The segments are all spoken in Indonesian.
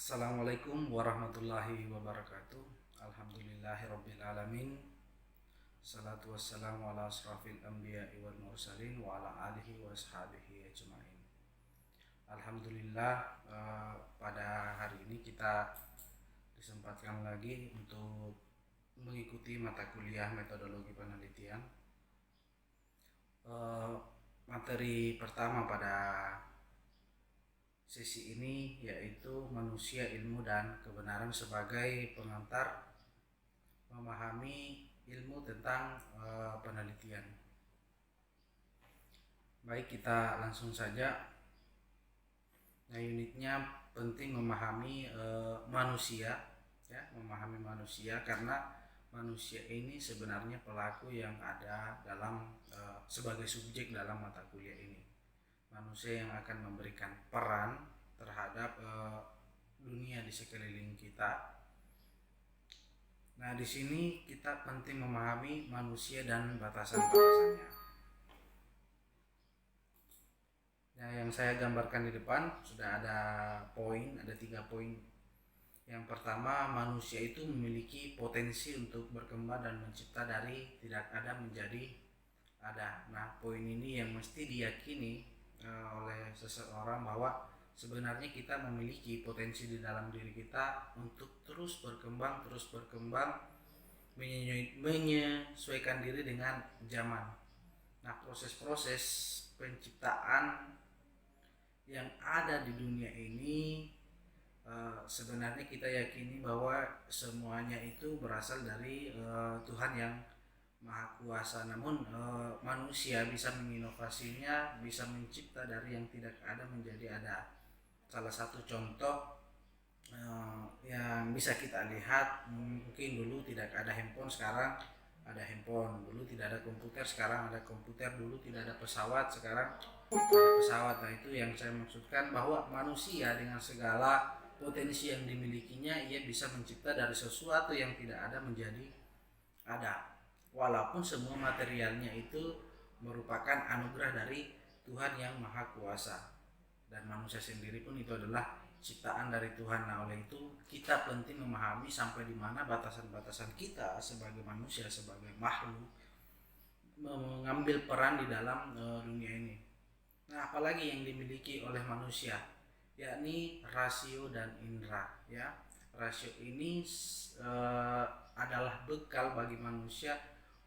Assalamualaikum warahmatullahi wabarakatuh. Alhamdulillahirabbil alamin. Salatu wassalamu ala asrafil anbiya'i wal mursalin wa ala alihi wa ashabihi ajmain. Alhamdulillah, pada hari ini kita disempatkan lagi untuk mengikuti mata kuliah metodologi penelitian. Materi pertama pada sesi ini yaitu manusia, ilmu, dan kebenaran sebagai pengantar memahami ilmu tentang penelitian. Baik, kita langsung saja. Nah, unitnya penting memahami manusia, ya, memahami manusia karena manusia ini sebenarnya pelaku yang ada dalam sebagai subjek dalam mata kuliah ini. Manusia yang akan memberikan peran terhadap dunia di sekeliling kita. Nah, di sini kita penting memahami manusia dan batasan-batasannya. Nah, yang saya gambarkan di depan sudah ada poin, ada 3 poin. Yang pertama, manusia itu memiliki potensi untuk berkembang dan mencipta dari tidak ada menjadi ada. Nah, poin ini yang mesti diyakini oleh seseorang bahwa sebenarnya kita memiliki potensi di dalam diri kita untuk terus berkembang, menyesuaikan diri dengan zaman. Nah, proses-proses penciptaan yang ada di dunia ini sebenarnya kita yakini bahwa semuanya itu berasal dari Tuhan yang Maha Kuasa. Namun manusia bisa menginovasinya, bisa mencipta dari yang tidak ada menjadi ada. Salah satu contoh yang bisa kita lihat, mungkin dulu tidak ada handphone, sekarang ada handphone. Dulu tidak ada komputer, sekarang ada komputer. Dulu tidak ada pesawat, sekarang ada pesawat. Nah, itu yang saya maksudkan, bahwa manusia dengan segala potensi yang dimilikinya, ia bisa mencipta dari sesuatu yang tidak ada menjadi ada. Walaupun semua materialnya itu merupakan anugerah dari Tuhan yang Maha Kuasa, dan manusia sendiri pun itu adalah ciptaan dari Tuhan. Nah, oleh itu kita penting memahami sampai di mana batasan-batasan kita sebagai manusia, sebagai makhluk mengambil peran di dalam dunia ini. Nah, apalagi yang dimiliki oleh manusia, yakni rasio dan indera, ya. Rasio ini adalah bekal bagi manusia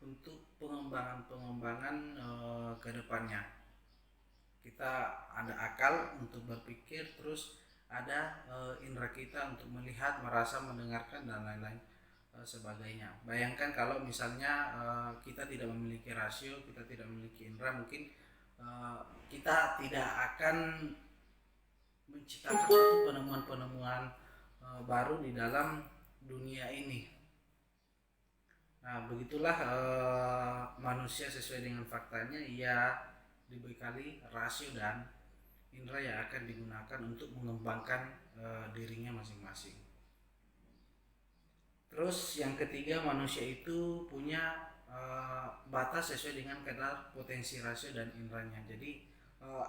untuk pengembangan ke depannya. Kita ada akal untuk berpikir, terus ada indera kita untuk melihat, merasa, mendengarkan, dan lain-lain sebagainya. Bayangkan kalau misalnya kita tidak memiliki rasio, kita tidak memiliki indera, mungkin kita tidak akan menciptakan suatu penemuan-penemuan baru di dalam dunia ini. Nah, begitulah manusia sesuai dengan faktanya, ia dibekali rasio dan indera yang akan digunakan untuk mengembangkan dirinya masing-masing. Terus yang ketiga, manusia itu punya batas sesuai dengan kadar potensi rasio dan inderanya. Jadi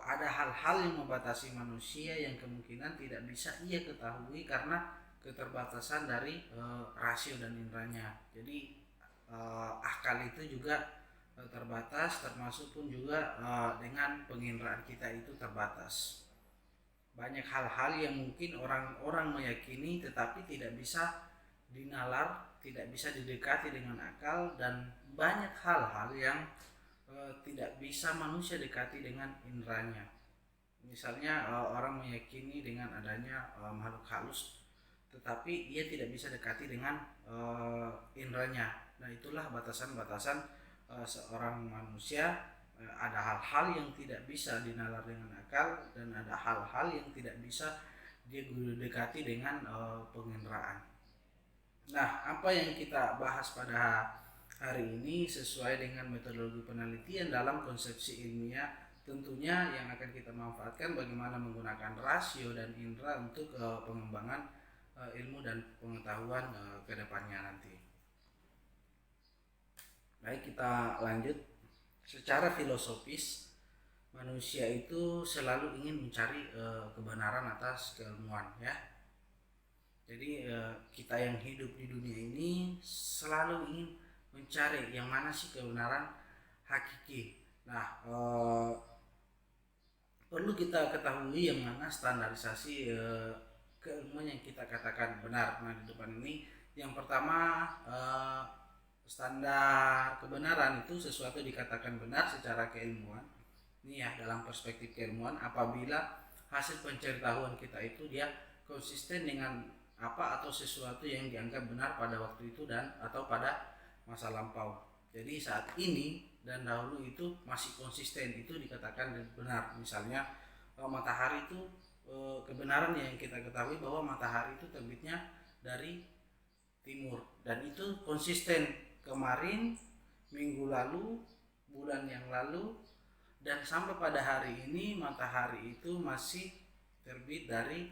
ada hal-hal yang membatasi manusia yang kemungkinan tidak bisa ia ketahui karena keterbatasan dari rasio dan inderanya. Jadi akal itu juga terbatas, termasuk pun juga dengan penginderaan kita itu terbatas. Banyak hal-hal yang mungkin orang-orang meyakini tetapi tidak bisa dinalar, tidak bisa didekati dengan akal, dan banyak hal-hal yang tidak bisa manusia dekati dengan inderanya. Misalnya orang meyakini dengan adanya makhluk halus, tetapi ia tidak bisa dekati dengan inderanya. Nah, itulah batasan-batasan seorang manusia. Ada hal-hal yang tidak bisa dinalar dengan akal, dan ada hal-hal yang tidak bisa dia dekati dengan penginderaan. Nah, apa yang kita bahas pada hari ini sesuai dengan metodologi penelitian dalam konsepsi ilmiah, tentunya yang akan kita manfaatkan bagaimana menggunakan rasio dan indera untuk pengembangan ilmu dan pengetahuan ke depannya nanti. Baik, kita lanjut. Secara filosofis, manusia itu selalu ingin mencari kebenaran atas keilmuan, ya. Jadi kita yang hidup di dunia ini selalu ingin mencari yang mana sih kebenaran hakiki. Nah, perlu kita ketahui yang mana standarisasi keilmuan yang kita katakan benar. Nah, di depan ini yang pertama, standar kebenaran itu sesuatu dikatakan benar secara keilmuan. Ini ya, dalam perspektif keilmuan, apabila hasil penceritaan kita itu dia konsisten dengan apa atau sesuatu yang dianggap benar pada waktu itu dan atau pada masa lampau. Jadi saat ini dan dahulu itu masih konsisten, itu dikatakan benar. Misalnya matahari itu, kebenaran yang kita ketahui bahwa matahari itu terbitnya dari timur dan itu konsisten kemarin, minggu lalu, bulan yang lalu, dan sampai pada hari ini matahari itu masih terbit dari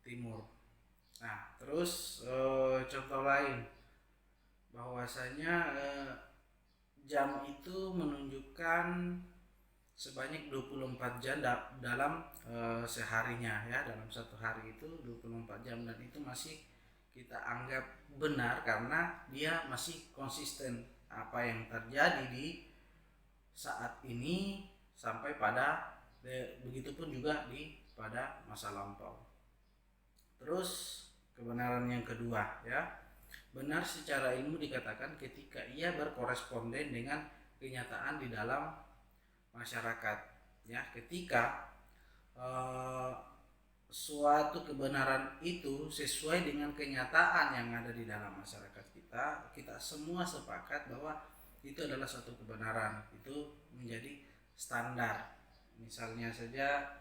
timur. Nah, terus contoh lain bahwasanya jam itu menunjukkan sebanyak 24 jam dalam seharinya ya, dalam satu hari itu 24 jam dan itu masih kita anggap benar karena dia masih konsisten apa yang terjadi di saat ini sampai pada begitupun juga pada masa lampau. Terus kebenaran yang kedua ya, benar secara ilmu dikatakan ketika ia berkoresponden dengan kenyataan di dalam masyarakat ya. Ketika suatu kebenaran itu sesuai dengan kenyataan yang ada di dalam masyarakat kita semua sepakat bahwa itu adalah suatu kebenaran, itu menjadi standar. Misalnya saja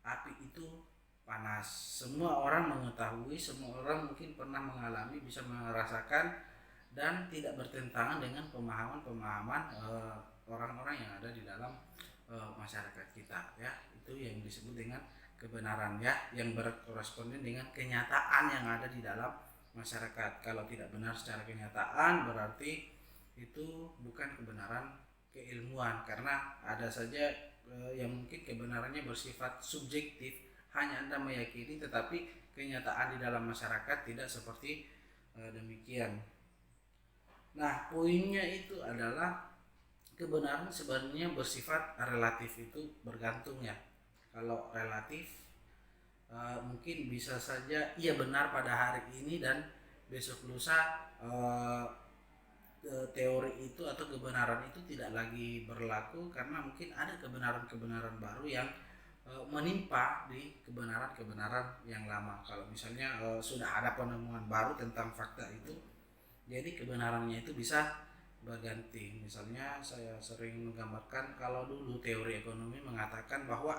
api itu panas, semua orang mengetahui, semua orang mungkin pernah mengalami, bisa merasakan dan tidak bertentangan dengan pemahaman orang-orang yang ada di dalam masyarakat kita ya. Itu yang disebut dengan kebenaran ya, yang berkoresponden dengan kenyataan yang ada di dalam masyarakat. Kalau tidak benar secara kenyataan berarti itu bukan kebenaran keilmuan, karena ada saja yang mungkin kebenarannya bersifat subjektif, hanya Anda meyakini tetapi kenyataan di dalam masyarakat tidak seperti demikian. Nah, poinnya itu adalah kebenaran sebenarnya bersifat relatif, itu bergantung ya. Kalau relatif mungkin bisa saja ia benar pada hari ini dan besok lusa teori itu atau kebenaran itu tidak lagi berlaku karena mungkin ada kebenaran-kebenaran baru yang menimpa di kebenaran-kebenaran yang lama. Kalau misalnya sudah ada penemuan baru tentang fakta itu, jadi kebenarannya itu bisa berganti. Misalnya saya sering menggambarkan kalau dulu teori ekonomi mengatakan bahwa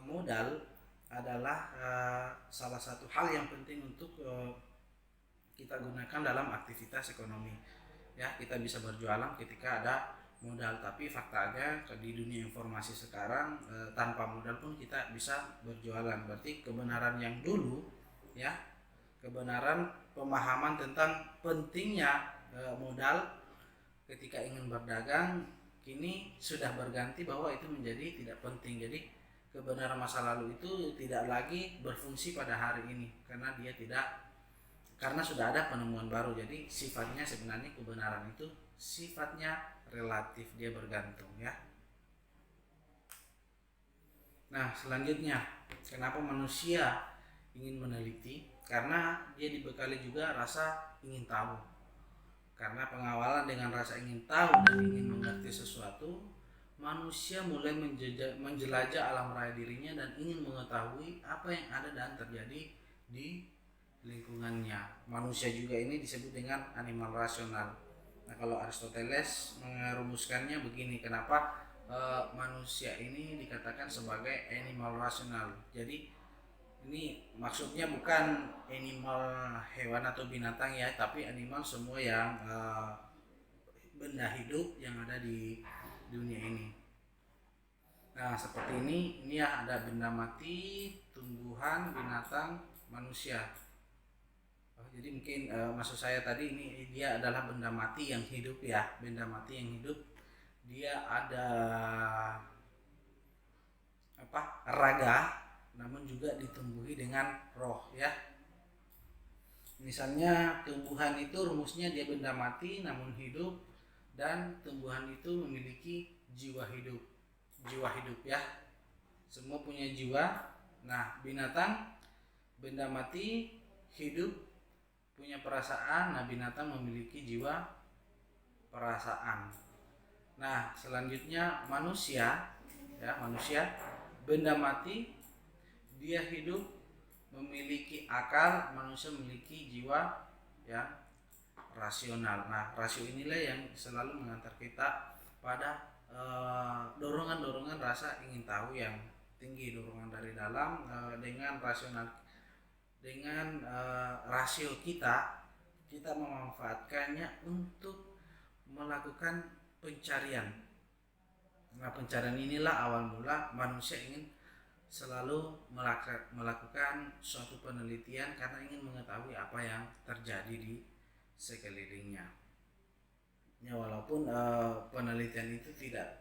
modal adalah salah satu hal yang penting untuk kita gunakan dalam aktivitas ekonomi ya. Kita bisa berjualan ketika ada modal, tapi faktanya di dunia informasi sekarang tanpa modal pun kita bisa berjualan. Berarti kebenaran yang dulu ya, kebenaran pemahaman tentang pentingnya modal ketika ingin berdagang, kini sudah berganti bahwa itu menjadi tidak penting. Jadi kebenaran masa lalu itu tidak lagi berfungsi pada hari ini karena sudah ada penemuan baru. Jadi sifatnya sebenarnya kebenaran itu sifatnya relatif, dia bergantung ya. Nah, selanjutnya kenapa manusia ingin meneliti? Karena dia dibekali juga rasa ingin tahu. Karena pengawalan dengan rasa ingin tahu dan ingin mengerti sesuatu, manusia mulai menjelajah alam raya dirinya dan ingin mengetahui apa yang ada dan terjadi di lingkungannya. Manusia juga ini disebut dengan animal rasional. Nah, kalau Aristoteles merumuskannya begini, kenapa manusia ini dikatakan sebagai animal rasional. Jadi ini maksudnya bukan animal hewan atau binatang ya, tapi animal semua yang benda hidup yang ada di dunia ini. Nah, seperti ini ya, ada benda mati, tumbuhan, binatang, manusia. Jadi mungkin maksud saya tadi ini dia adalah benda mati yang hidup ya, benda mati yang hidup. Dia ada raga, namun juga ditumbuhi dengan roh ya. Misalnya tumbuhan itu rumusnya dia benda mati namun hidup, dan tumbuhan itu memiliki jiwa hidup. Jiwa hidup ya. Semua punya jiwa. Nah, binatang benda mati, hidup, punya perasaan. Nah, binatang memiliki jiwa perasaan. Nah, selanjutnya manusia ya, manusia benda mati, dia hidup, memiliki akal, manusia memiliki jiwa yang rasional. Nah, rasio inilah yang selalu mengantar kita pada dorongan-dorongan rasa ingin tahu yang tinggi, dorongan dari dalam. Dengan rasional, dengan rasio kita memanfaatkannya untuk melakukan pencarian. Nah, pencarian inilah awal mula manusia ingin selalu melakukan suatu penelitian karena ingin mengetahui apa yang terjadi di sekelilingnya. Ya, walaupun penelitian itu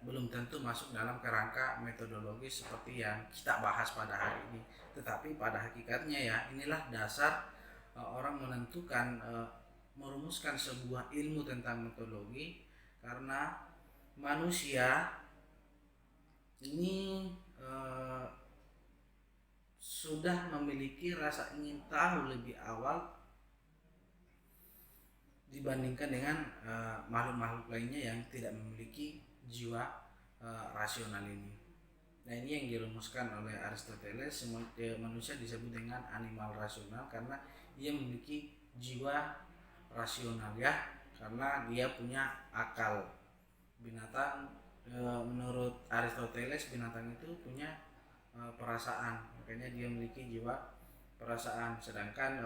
belum tentu masuk dalam kerangka metodologis seperti yang kita bahas pada hari ini, tetapi pada hakikatnya ya inilah dasar orang menentukan, merumuskan sebuah ilmu tentang metodologi, karena manusia ini sudah memiliki rasa ingin tahu lebih awal dibandingkan dengan makhluk-makhluk lainnya yang tidak memiliki jiwa rasional ini. Nah, ini yang dirumuskan oleh Aristoteles. Manusia disebut dengan animal rasional karena ia memiliki jiwa rasional ya, karena dia punya akal. Binatang menurut Aristoteles, binatang itu punya perasaan, makanya dia memiliki jiwa perasaan. Sedangkan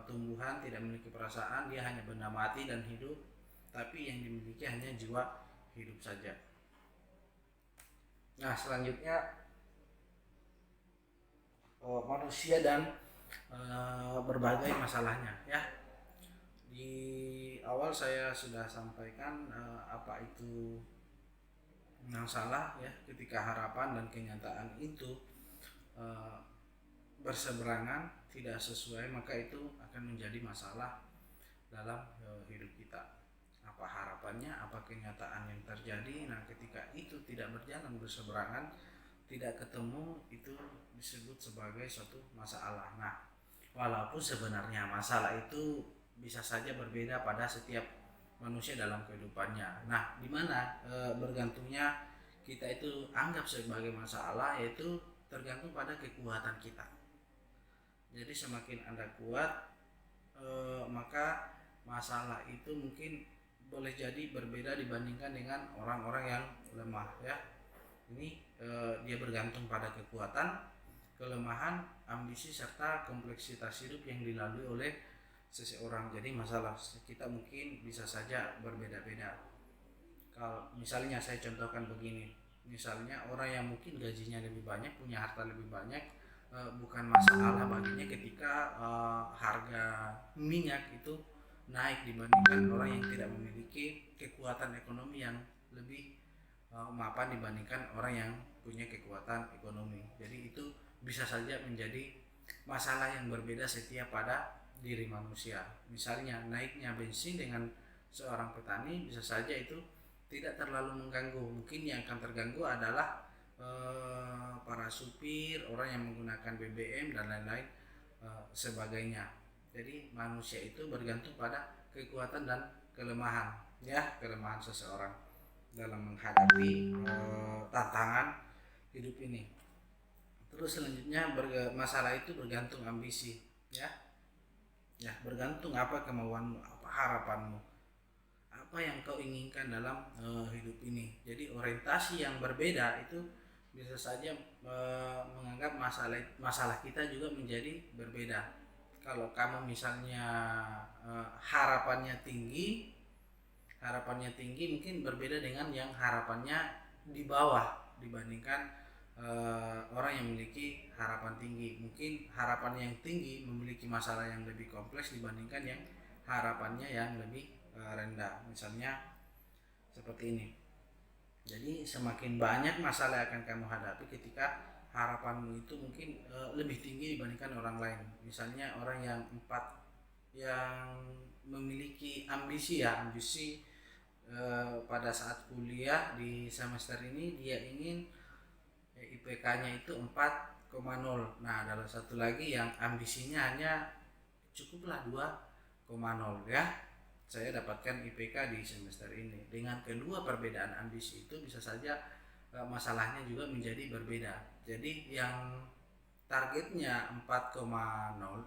tumbuhan tidak memiliki perasaan, dia hanya benda mati dan hidup, tapi yang dimiliki hanya jiwa hidup saja. Nah, selanjutnya manusia dan berbagai masalahnya ya. Di awal saya sudah sampaikan apa itu masalah ya, ketika harapan dan kenyataan itu berseberangan, tidak sesuai, maka itu akan menjadi masalah dalam hidup kita. Apa harapannya, apa kenyataan yang terjadi. Nah, ketika itu tidak berjalan, berseberangan, tidak ketemu, itu disebut sebagai suatu masalah. Nah, walaupun sebenarnya masalah itu bisa saja berbeda pada setiap manusia dalam kehidupannya. Nah, di mana bergantungnya kita itu anggap sebagai masalah, yaitu tergantung pada kekuatan kita. Jadi semakin Anda kuat, maka masalah itu mungkin boleh jadi berbeda dibandingkan dengan orang-orang yang lemah ya. Ini dia bergantung pada kekuatan, kelemahan, ambisi, serta kompleksitas hidup yang dilalui oleh seseorang. Jadi masalah kita mungkin bisa saja berbeda-beda. Kalau misalnya saya contohkan begini, misalnya orang yang mungkin gajinya lebih banyak, punya harta lebih banyak, bukan masalah baginya ketika harga minyak itu naik dibandingkan orang yang tidak memiliki kekuatan ekonomi yang lebih mapan dibandingkan orang yang punya kekuatan ekonomi. Jadi itu bisa saja menjadi masalah yang berbeda setiap pada diri manusia. Misalnya naiknya bensin dengan seorang petani bisa saja itu tidak terlalu mengganggu. Mungkin yang akan terganggu adalah para supir, orang yang menggunakan BBM dan lain-lain sebagainya. Jadi manusia itu bergantung pada kekuatan dan kelemahan ya, kelemahan seseorang dalam menghadapi tantangan hidup ini. Terus selanjutnya masalah itu bergantung ambisi ya. Ya, bergantung apa kemauanmu, apa harapanmu, apa yang kau inginkan dalam hidup ini. Jadi orientasi yang berbeda itu bisa saja menganggap masalah kita juga menjadi berbeda. Kalau kamu misalnya harapannya tinggi mungkin berbeda dengan yang harapannya di bawah dibandingkan orang yang memiliki harapan tinggi. Mungkin harapan yang tinggi memiliki masalah yang lebih kompleks dibandingkan yang harapannya yang lebih rendah. Misalnya seperti ini. Jadi semakin banyak masalah yang akan kamu hadapi ketika harapanmu itu mungkin lebih tinggi dibandingkan orang lain. Misalnya orang yang yang memiliki ambisi pada saat kuliah di semester ini dia ingin IPK-nya itu 4,0. Nah, ada satu lagi yang ambisinya hanya cukuplah 2,0 ya. Saya dapatkan IPK di semester ini. Dengan kedua perbedaan ambisi itu bisa saja masalahnya juga menjadi berbeda. Jadi yang targetnya 4,0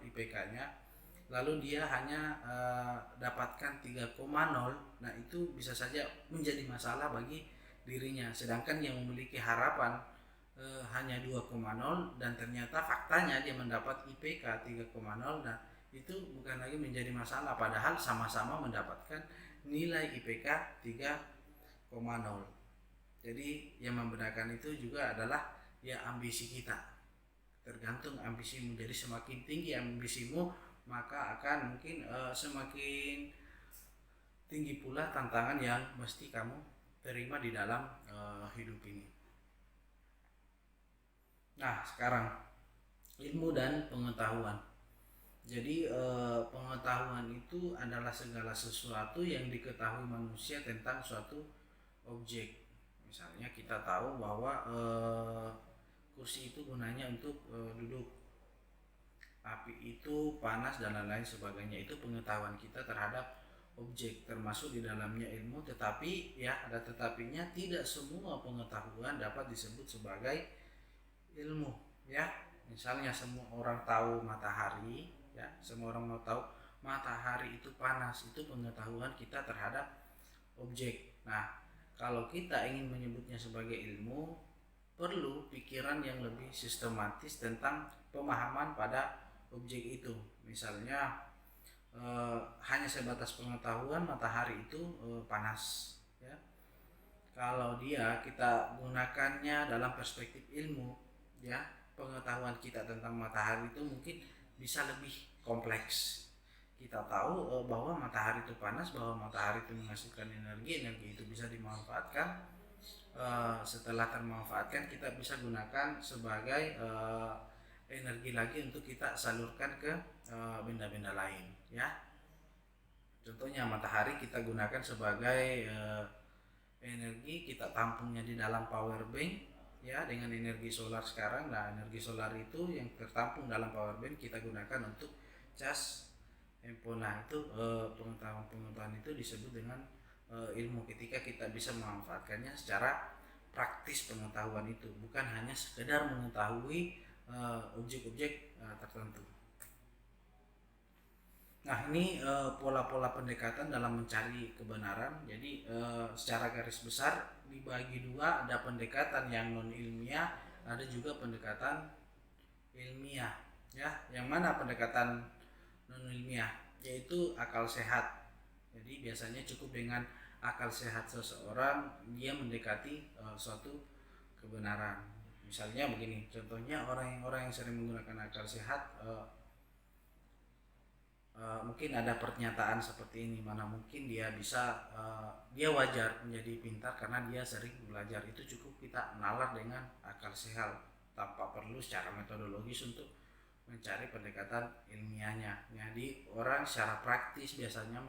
IPK-nya lalu dia hanya dapatkan 3,0, nah itu bisa saja menjadi masalah bagi dirinya. Sedangkan yang memiliki harapan hanya 2,0 dan ternyata faktanya dia mendapat IPK 3,0, nah itu bukan lagi menjadi masalah padahal sama-sama mendapatkan nilai IPK 3,0. Jadi yang membedakan itu juga adalah ya ambisi kita. Tergantung ambisimu. Jadi semakin tinggi ambisimu maka akan mungkin semakin tinggi pula tantangan yang mesti kamu terima di dalam hidup ini. Nah, sekarang ilmu dan pengetahuan. Jadi pengetahuan itu adalah segala sesuatu yang diketahui manusia tentang suatu objek. Misalnya kita tahu bahwa kursi itu gunanya untuk duduk, api itu panas dan lain-lain sebagainya. Itu pengetahuan kita terhadap objek, termasuk di dalamnya ilmu. Tetapi ya ada tetapinya, tidak semua pengetahuan dapat disebut sebagai ilmu ya. Misalnya semua orang tahu matahari ya, semua orang mau tahu matahari itu panas, itu pengetahuan kita terhadap objek. Nah, kalau kita ingin menyebutnya sebagai ilmu, perlu pikiran yang lebih sistematis tentang pemahaman pada objek itu. Misalnya hanya sebatas pengetahuan matahari itu panas ya. Kalau kita gunakannya dalam perspektif ilmu ya, pengetahuan kita tentang matahari itu mungkin bisa lebih kompleks. Kita tahu bahwa matahari itu panas, bahwa matahari itu menghasilkan energi itu bisa dimanfaatkan. Setelah termanfaatkan kita bisa gunakan sebagai energi lagi untuk kita salurkan ke benda-benda lain ya. Contohnya matahari kita gunakan sebagai energi, kita tampungnya di dalam power bank ya, dengan energi solar sekarang. Nah, energi solar itu yang tertampung dalam power bank kita gunakan untuk cas handphone. Nah, itu pengetahuan itu disebut dengan ilmu ketika kita bisa memanfaatkannya secara praktis. Pengetahuan itu bukan hanya sekedar mengetahui objek-objek tertentu. Nah, ini pola-pola pendekatan dalam mencari kebenaran. Jadi secara garis besar dibagi dua, ada pendekatan yang non ilmiah, ada juga pendekatan ilmiah ya. Yang mana pendekatan non ilmiah? Yaitu akal sehat. Jadi biasanya cukup dengan akal sehat seseorang dia mendekati suatu kebenaran. Misalnya begini, contohnya orang yang sering menggunakan akal sehat, mungkin ada pernyataan seperti ini, mana mungkin dia bisa dia wajar menjadi pintar karena dia sering belajar. Itu cukup kita nalar dengan akal sehat tanpa perlu secara metodologis untuk mencari pendekatan ilmiahnya. Jadi orang secara praktis biasanya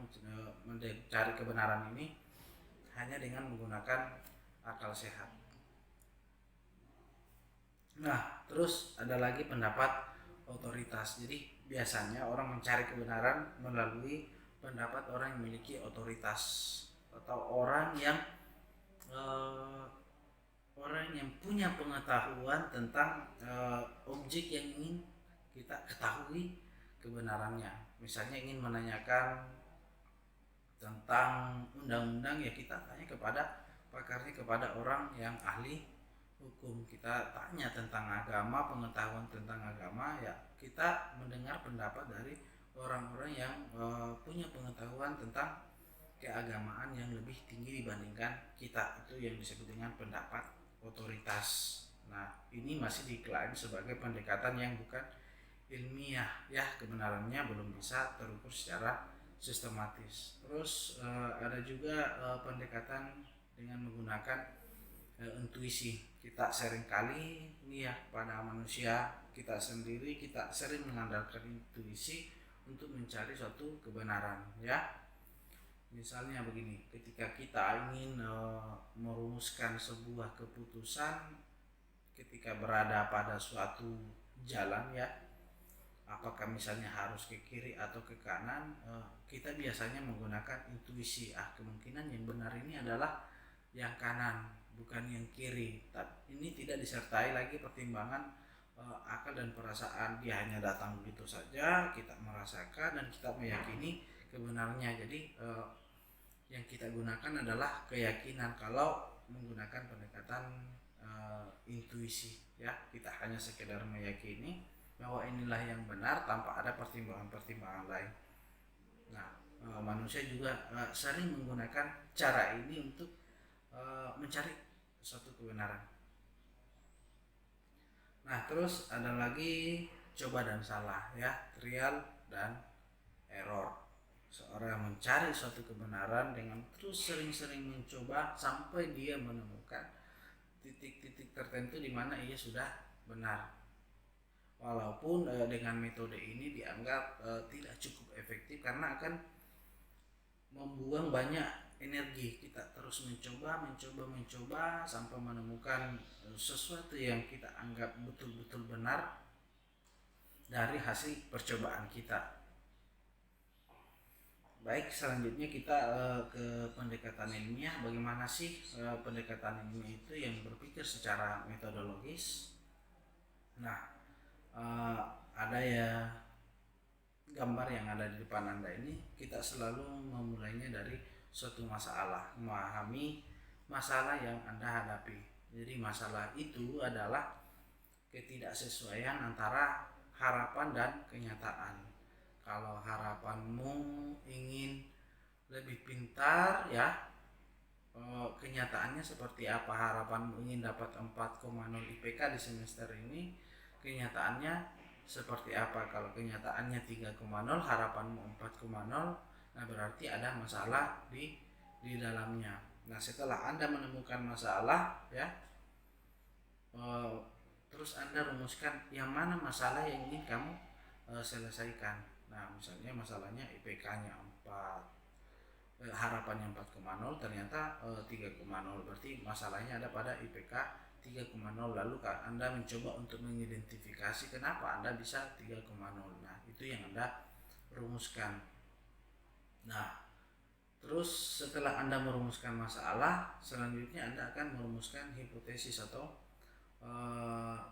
mencari kebenaran ini hanya dengan menggunakan akal sehat. Nah, terus ada lagi pendapat otoritas. Jadi biasanya orang mencari kebenaran melalui pendapat orang yang memiliki otoritas, atau orang yang punya pengetahuan tentang objek yang ingin kita ketahui kebenarannya. Misalnya ingin menanyakan tentang undang-undang, ya kita tanya kepada pakarnya, kepada orang yang ahli hukum. Kita tanya tentang agama, pengetahuan tentang agama, ya kita mendengar pendapat dari orang-orang yang punya pengetahuan tentang keagamaan yang lebih tinggi dibandingkan kita. Itu yang disebut dengan pendapat otoritas. Nah, ini masih diklaim sebagai pendekatan yang bukan ilmiah ya, kebenarannya belum bisa terukur secara sistematis. Terus ada juga pendekatan dengan menggunakan intuisi. Kita seringkali nih ya, pada manusia kita sendiri kita sering mengandalkan intuisi untuk mencari suatu kebenaran, ya. Misalnya begini, ketika kita ingin merumuskan sebuah keputusan ketika berada pada suatu jalan, ya, apakah misalnya harus ke kiri atau ke kanan, kita biasanya menggunakan intuisi. Kemungkinan yang benar ini adalah yang kanan, bukan yang kiri. Tapi ini tidak disertai lagi pertimbangan akal dan perasaan. Dia hanya datang begitu saja, kita merasakan dan kita meyakini kebenarannya. Jadi yang kita gunakan adalah keyakinan kalau menggunakan pendekatan intuisi, ya. Kita hanya sekedar meyakini bahwa inilah yang benar tanpa ada pertimbangan-pertimbangan lain. Nah, manusia juga sering menggunakan cara ini untuk mencari suatu kebenaran. Nah, terus ada lagi coba dan salah, ya, trial dan error. Seorang mencari suatu kebenaran dengan terus sering-sering mencoba sampai dia menemukan titik-titik tertentu di mana ia sudah benar. Walaupun dengan metode ini dianggap tidak cukup efektif karena akan membuang banyak energi. Kita terus mencoba sampai menemukan sesuatu yang kita anggap betul-betul benar dari hasil percobaan kita. Baik, selanjutnya kita ke pendekatan ilmiah. Bagaimana sih pendekatan ilmiah itu yang berpikir secara metodologis? Nah, ada ya gambar yang ada di depan Anda ini. Kita selalu memulainya dari suatu masalah, memahami masalah yang Anda hadapi. Jadi masalah itu adalah ketidaksesuaian antara harapan dan kenyataan. Kalau harapanmu ingin lebih pintar, ya, kenyataannya seperti apa? Harapanmu ingin dapat 4,0 IPK di semester ini, kenyataannya seperti apa? Kalau kenyataannya 3,0, harapanmu 4,0, nah berarti ada masalah di dalamnya. Nah, setelah Anda menemukan masalah, ya, terus Anda rumuskan yang mana masalah yang ingin kamu selesaikan. Nah, misalnya masalahnya IPK-nya 4, harapannya 4,0, ternyata 3,0. Berarti masalahnya ada pada IPK 3,0. Lalu Anda mencoba untuk mengidentifikasi kenapa Anda bisa 3,0. Nah, itu yang Anda rumuskan. Nah, terus setelah Anda merumuskan masalah, selanjutnya Anda akan merumuskan hipotesis atau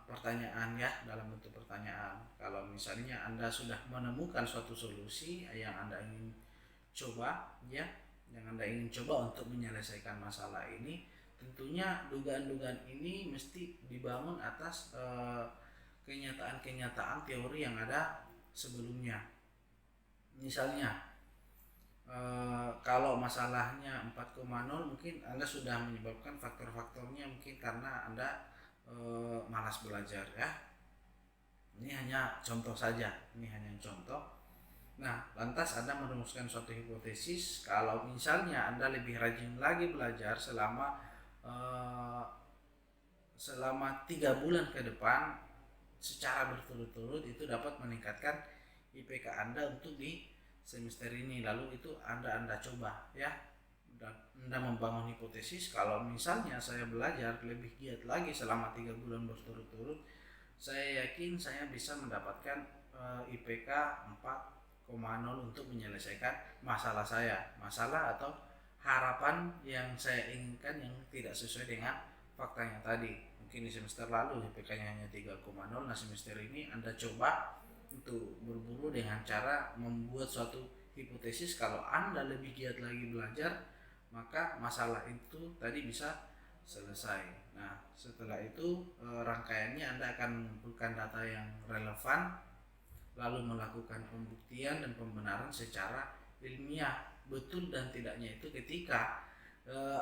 pertanyaan, ya, dalam bentuk pertanyaan. Kalau misalnya Anda sudah menemukan suatu solusi yang Anda ingin coba, ya, yang Anda ingin coba untuk menyelesaikan masalah ini, tentunya dugaan-dugaan ini mesti dibangun atas kenyataan-kenyataan teori yang ada sebelumnya. Misalnya kalau masalahnya 4,0, mungkin Anda sudah menyebabkan faktor-faktornya, mungkin karena Anda malas belajar, ya. Ini hanya contoh saja, Nah, lantas Anda merumuskan suatu hipotesis kalau misalnya Anda lebih rajin lagi belajar selama 3 bulan ke depan secara berturut-turut, itu dapat meningkatkan IPK Anda untuk di semester ini. Lalu itu Anda coba, ya. Anda membangun hipotesis kalau misalnya saya belajar lebih giat lagi selama 3 bulan berturut-turut, saya yakin saya bisa mendapatkan IPK 4,0 untuk menyelesaikan masalah atau harapan yang saya inginkan yang tidak sesuai dengan faktanya tadi. Mungkin di semester lalu IPK-nya hanya 3,0. Nah, semester ini Anda coba untuk berburu dengan cara membuat suatu hipotesis kalau Anda lebih giat lagi belajar, maka masalah itu tadi bisa selesai. Nah, setelah itu rangkaiannya Anda akan mengumpulkan data yang relevan, lalu melakukan pembuktian dan pembenaran secara ilmiah. Betul dan tidaknya itu ketika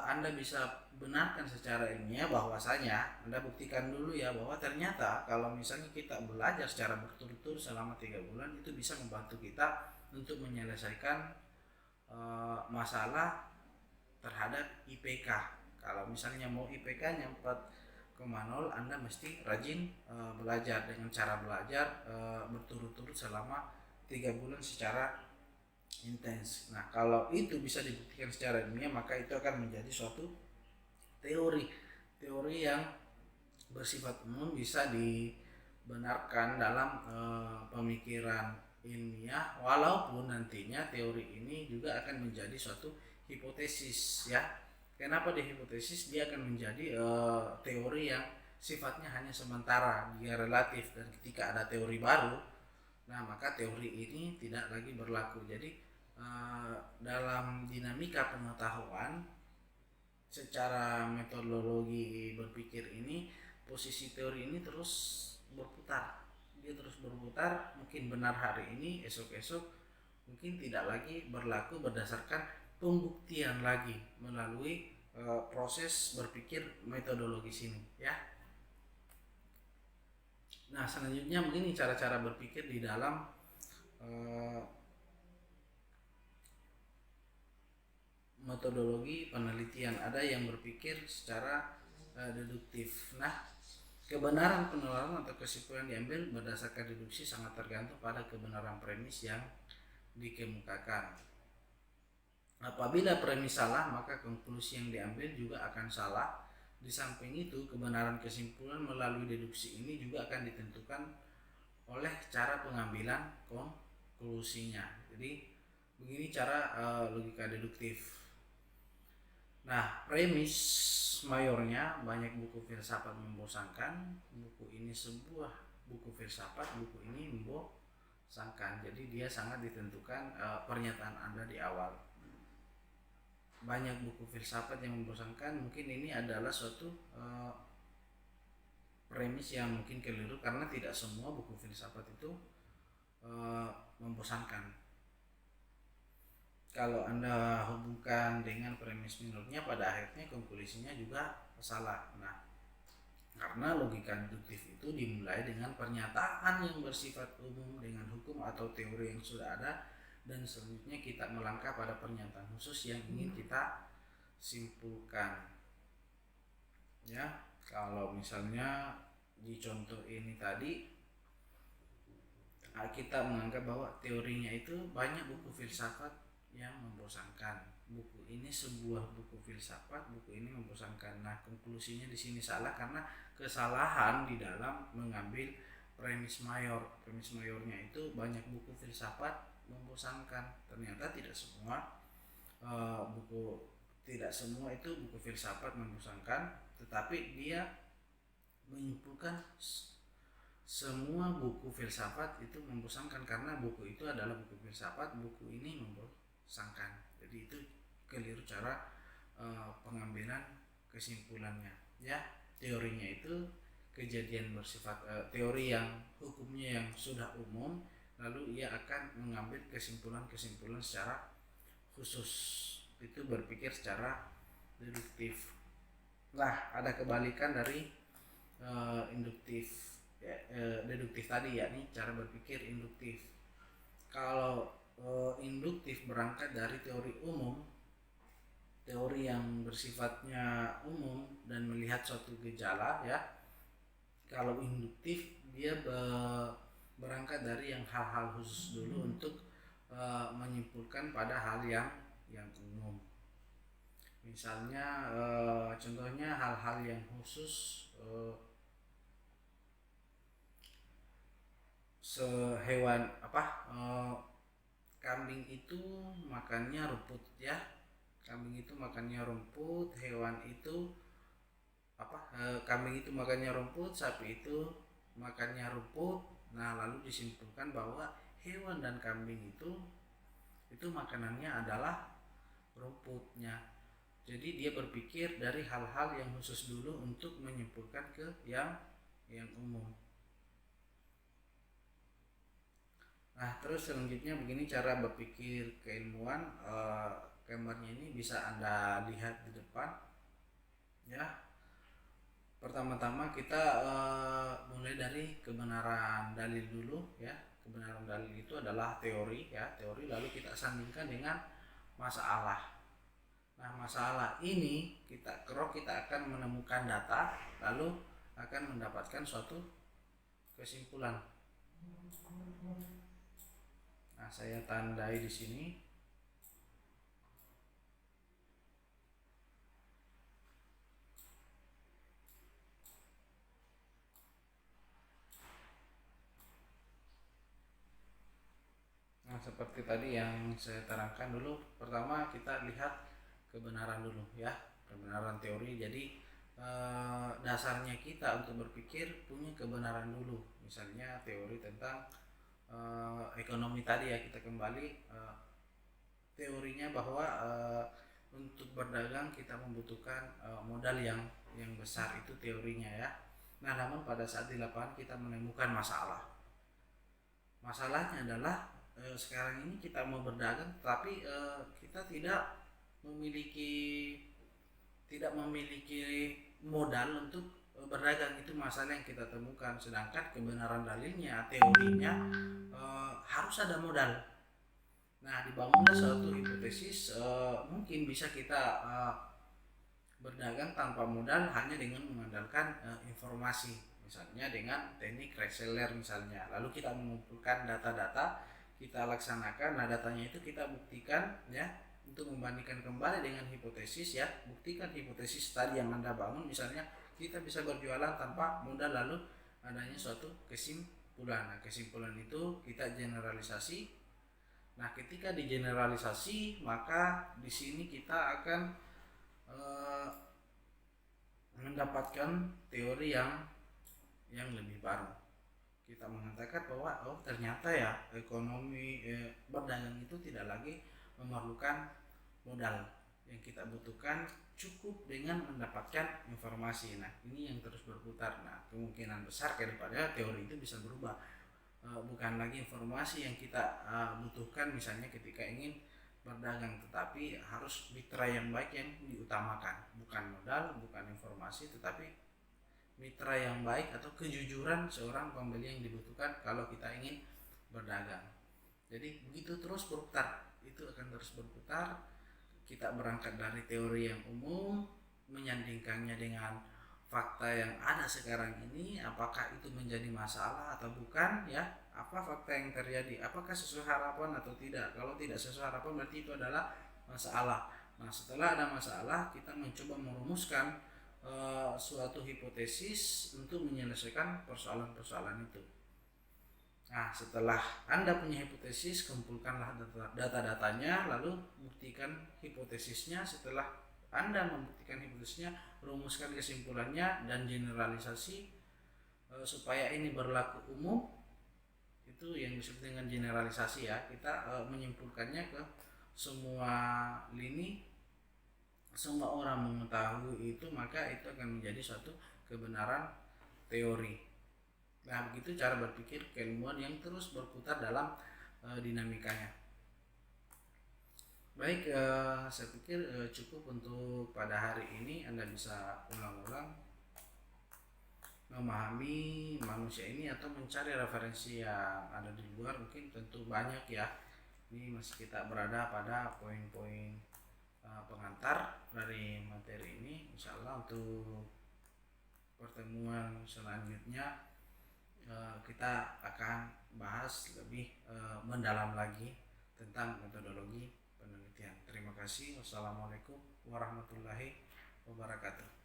Anda bisa benarkan secara ilmiah, bahwasanya Anda buktikan dulu, ya, bahwa ternyata kalau misalnya kita belajar secara berturut-turut selama 3 bulan itu bisa membantu kita untuk menyelesaikan masalah terhadap IPK. Kalau misalnya mau IPK-nya 4,0, Anda mesti rajin belajar dengan cara belajar berturut-turut selama 3 bulan secara intens. Nah, kalau itu bisa dibuktikan secara ilmiah, maka itu akan menjadi suatu teori yang bersifat umum, bisa dibenarkan dalam pemikiran ilmiah, walaupun nantinya teori ini juga akan menjadi suatu hipotesis ya. Kenapa di hipotesis? Dia akan menjadi teori yang sifatnya hanya sementara, dia relatif, dan ketika ada teori baru, nah maka teori ini tidak lagi berlaku. Jadi dalam dinamika pengetahuan secara metodologi berpikir ini, posisi teori ini terus berputar. Dia terus berputar, mungkin benar hari ini, esok-esok mungkin tidak lagi berlaku berdasarkan pembuktian lagi melalui proses berpikir metodologis ini ya. Nah, selanjutnya begini cara-cara berpikir di dalam metodologi penelitian. Ada yang berpikir secara deduktif. Nah, kebenaran penelaran atau kesimpulan diambil berdasarkan deduksi sangat tergantung pada kebenaran premis yang dikemukakan. Apabila premis salah, maka konklusi yang diambil juga akan salah. Di samping itu, kebenaran kesimpulan melalui deduksi ini juga akan ditentukan oleh cara pengambilan konklusinya. Jadi begini cara logika deduktif. Nah, premis mayornya banyak buku filsafat membosankan. Buku ini sebuah buku filsafat, buku ini membosankan. Jadi dia sangat ditentukan pernyataan Anda di awal. Banyak buku filsafat yang membosankan, mungkin ini adalah suatu premis yang mungkin keliru, karena tidak semua buku filsafat itu membosankan. Kalau Anda hubungkan dengan premis minurnya, pada akhirnya konklusinya juga salah. Nah, karena logika deduktif itu dimulai dengan pernyataan yang bersifat umum dengan hukum atau teori yang sudah ada, dan selanjutnya kita melangkah pada pernyataan khusus yang ingin kita simpulkan. Ya, kalau misalnya di contoh ini tadi kita menganggap bahwa teorinya itu banyak buku filsafat yang membosankan. Buku ini sebuah buku filsafat, buku ini membosankan. Nah, konklusinya di sini salah karena kesalahan di dalam mengambil premis mayor. Premis mayornya itu banyak buku filsafat membosankan. Ternyata tidak semua itu buku filsafat membosankan, tetapi dia menyimpulkan semua buku filsafat itu membosankan karena buku itu adalah buku filsafat, buku ini membosankan. Jadi itu keliru cara pengambilan kesimpulannya ya. Teorinya itu kejadian bersifat teori yang hukumnya yang sudah umum, lalu ia akan mengambil kesimpulan-kesimpulan secara khusus. Itu berpikir secara deduktif. Nah, ada kebalikan dari induktif deduktif tadi, yakni cara berpikir induktif. Kalau induktif berangkat dari teori umum, teori yang bersifatnya umum dan melihat suatu gejala ya. Kalau induktif dia berangkat dari yang hal-hal khusus dulu untuk menyimpulkan pada hal yang umum. Misalnya contohnya hal-hal yang khusus, sehewan kambing itu makannya rumput ya. Kambing itu makannya rumput, hewan itu kambing itu makannya rumput, sapi itu makannya rumput. Nah, lalu disimpulkan bahwa hewan dan kambing itu makanannya adalah rumputnya. Jadi dia berpikir dari hal-hal yang khusus dulu untuk menyimpulkan ke yang umum. Nah, terus selanjutnya begini cara berpikir keilmuan. Gambarnya ini bisa Anda lihat di depan ya. Pertama-tama kita mulai dari kebenaran dalil dulu ya. Kebenaran dalil itu adalah teori ya, teori, lalu kita sandingkan dengan masalah. Nah, masalah ini kita akan menemukan data, lalu akan mendapatkan suatu kesimpulan. saya tandai di sini. Nah, seperti tadi yang saya terangkan dulu, pertama kita lihat kebenaran dulu ya, kebenaran teori. Jadi dasarnya kita untuk berpikir punya kebenaran dulu. Misalnya teori tentang ekonomi tadi ya, kita kembali teorinya bahwa untuk berdagang kita membutuhkan modal yang besar, itu teorinya ya. Nah, namun pada saat di lapangan kita menemukan masalah. Masalahnya adalah sekarang ini kita mau berdagang tapi kita tidak memiliki modal untuk berdagang. Itu masalah yang kita temukan. Sedangkan kebenaran dalilnya, teorinya harus ada modal. Nah, dibangunlah suatu hipotesis, mungkin bisa kita berdagang tanpa modal hanya dengan mengandalkan informasi, misalnya dengan teknik reseller misalnya. Lalu kita mengumpulkan data-data, kita laksanakan. Nah, datanya itu kita buktikan ya, untuk membandingkan kembali dengan hipotesis ya. Buktikan hipotesis tadi yang Anda bangun, misalnya kita bisa berjualan tanpa modal, lalu adanya suatu kesimpulan. Nah, kesimpulan itu kita generalisasi. Nah, ketika digeneralisasi, maka di sini kita akan mendapatkan teori yang lebih baru. Kita mengatakan bahwa ternyata ya ekonomi berdagang itu tidak lagi memerlukan modal. Yang kita butuhkan cukup dengan mendapatkan informasi. Nah, ini yang terus berputar. Nah, kemungkinan besar daripada teori itu bisa berubah. Bukan lagi informasi yang kita butuhkan misalnya ketika ingin berdagang, tetapi harus mitra yang baik yang diutamakan, bukan modal, bukan informasi, tetapi mitra yang baik atau kejujuran seorang pembeli yang dibutuhkan kalau kita ingin berdagang. Jadi begitu terus berputar, itu akan terus berputar. Kita berangkat dari teori yang umum, menyandingkannya dengan fakta yang ada sekarang ini, apakah itu menjadi masalah atau bukan ya, apa fakta yang terjadi, apakah sesuai harapan atau tidak. Kalau tidak sesuai harapan berarti itu adalah masalah. Nah, setelah ada masalah, kita mencoba merumuskan suatu hipotesis untuk menyelesaikan persoalan-persoalan itu. Nah, setelah Anda punya hipotesis, kumpulkanlah data-datanya, lalu buktikan hipotesisnya. Setelah Anda membuktikan hipotesisnya, rumuskan kesimpulannya dan generalisasi supaya ini berlaku umum. Itu yang disebut dengan generalisasi ya. Kita menyimpulkannya ke semua lini, semua orang mengetahui itu, maka itu akan menjadi suatu kebenaran teori. Nah, begitu cara berpikir keilmuan yang terus berputar dalam dinamikanya. Baik, saya pikir cukup untuk pada hari ini. Anda bisa ulang-ulang memahami manusia ini atau mencari referensi yang ada di luar. Mungkin tentu banyak ya. Ini masih kita berada pada poin-poin pengantar dari materi ini. Insya Allah untuk pertemuan selanjutnya kita akan bahas lebih mendalam lagi tentang metodologi penelitian. Terima kasih. Wassalamualaikum warahmatullahi wabarakatuh.